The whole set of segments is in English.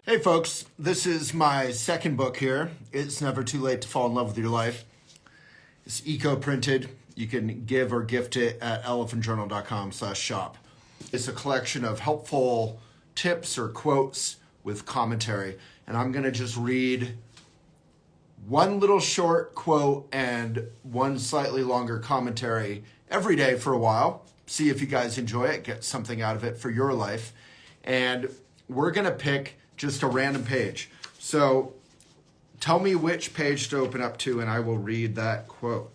Hey folks, this is my second book here. It's Never Too Late to Fall in Love with Your Life. It's eco-printed. You can give or gift it at elephantjournal.com/shop. It's a collection of helpful tips or quotes with commentary. And I'm going to just read one little short quote and one slightly longer commentary every day for a while. See if you guys enjoy it, get something out of it for your life. And we're going to pick just a random page. So tell me which page to open up to and I will read that quote.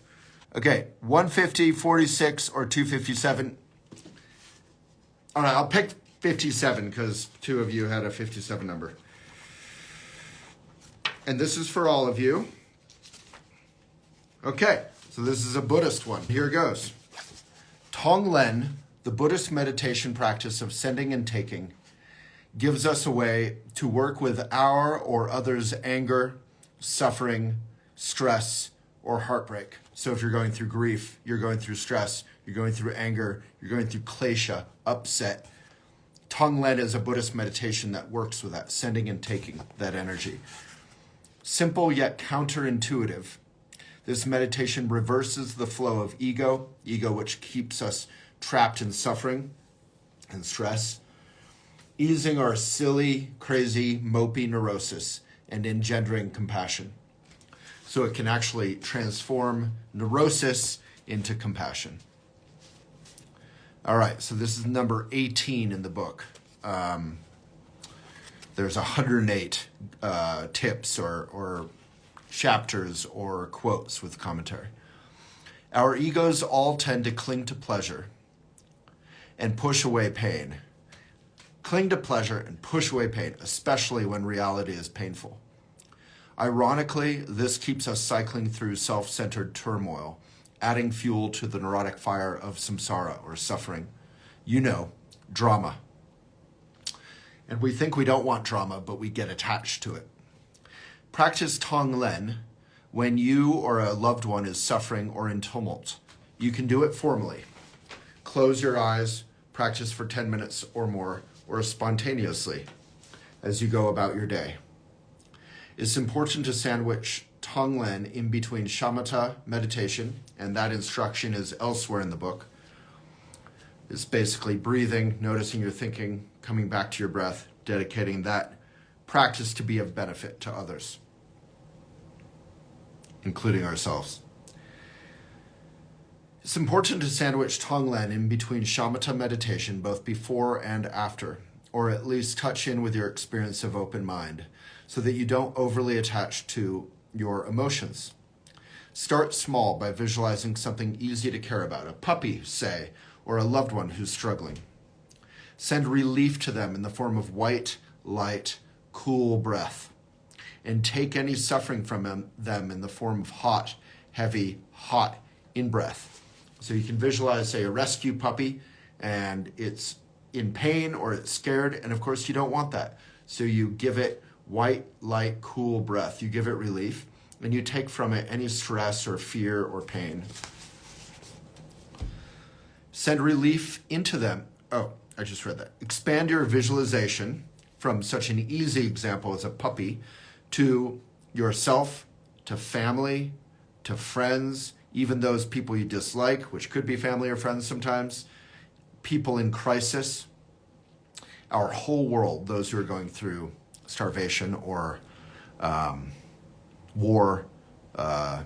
Okay, 150, 46, or 257. All right, I'll pick 57 because two of you had a 57 number. And this is for all of you. Okay, so this is a Buddhist one. Here it goes. Tonglen, the Buddhist meditation practice of sending and taking, gives us a way to work with our or others' anger, suffering, stress, or heartbreak. So if you're going through grief, you're going through stress, you're going through anger, you're going through klesha, upset. Tonglen is a Buddhist meditation that works with that, sending and taking that energy. Simple yet counterintuitive. This meditation reverses the flow of ego which keeps us trapped in suffering and stress, easing our silly, crazy, mopey neurosis and engendering compassion. So it can actually transform neurosis into compassion. All right, so this is number 18 in the book. There's 108 tips or chapters or quotes with commentary. Our egos all tend to cling to pleasure and push away pain. Cling to pleasure and push away pain, especially when reality is painful. Ironically, this keeps us cycling through self-centered turmoil, adding fuel to the neurotic fire of samsara or suffering. You know, drama. And we think we don't want drama, but we get attached to it. Practice Tonglen when you or a loved one is suffering or in tumult. You can do it formally. Close your eyes, practice for 10 minutes or more, or spontaneously as you go about your day. It's important to sandwich Tonglen in between shamatha meditation, and that instruction is elsewhere in the book. It's basically breathing, noticing your thinking, coming back to your breath, dedicating that practice to be of benefit to others, including ourselves. It's important to sandwich Tonglen in between shamatha meditation, both before and after, or at least touch in with your experience of open mind, so that you don't overly attach to your emotions. Start small by visualizing something easy to care about, a puppy, say, or a loved one who's struggling. Send relief to them in the form of white, light, cool breath, and take any suffering from them in the form of hot, heavy, hot in-breath. So you can visualize, say, a rescue puppy, and it's in pain or it's scared, and of course you don't want that. So you give it white, light, cool breath. You give it relief, and you take from it any stress or fear or pain. Send relief into them. Oh, I just read that. Expand your visualization from such an easy example as a puppy to yourself, to family, to friends, even those people you dislike, which could be family or friends sometimes, people in crisis, our whole world, those who are going through starvation or war, death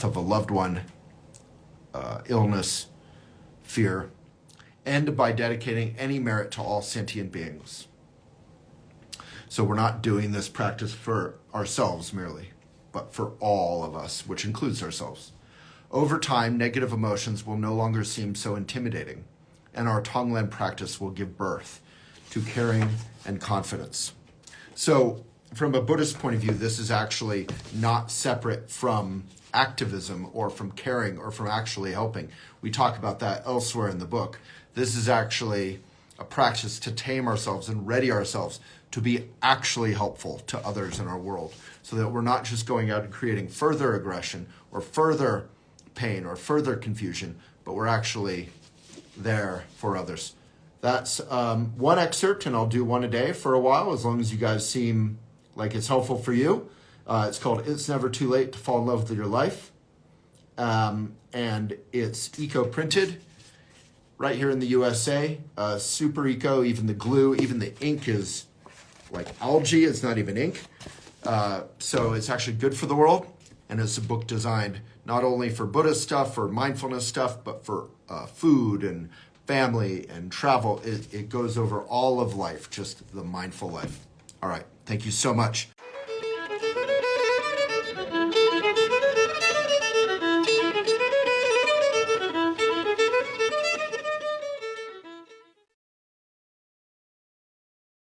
of a loved one, illness, fear, and by dedicating any merit to all sentient beings. So we're not doing this practice for ourselves merely, but for all of us, which includes ourselves. Over time, negative emotions will no longer seem so intimidating, and our Tonglen practice will give birth to caring and confidence. So from a Buddhist point of view, this is actually not separate from activism or from caring or from actually helping. We talk about that elsewhere in the book. This is actually a practice to tame ourselves and ready ourselves to be actually helpful to others in our world, so that we're not just going out and creating further aggression or further pain or further confusion, but we're actually there for others, That's one excerpt, and I'll do one a day for a while, as long as you guys seem like it's helpful for you. It's called It's Never Too Late to Fall in Love with Your Life. And it's eco-printed right here in the USA. Super eco, even the glue, even the ink is like algae. It's not even ink. So it's actually good for the world. And it's a book designed not only for Buddhist stuff or mindfulness stuff, but for food and family and travel. It goes over all of life, just the mindful life. All right. Thank you so much.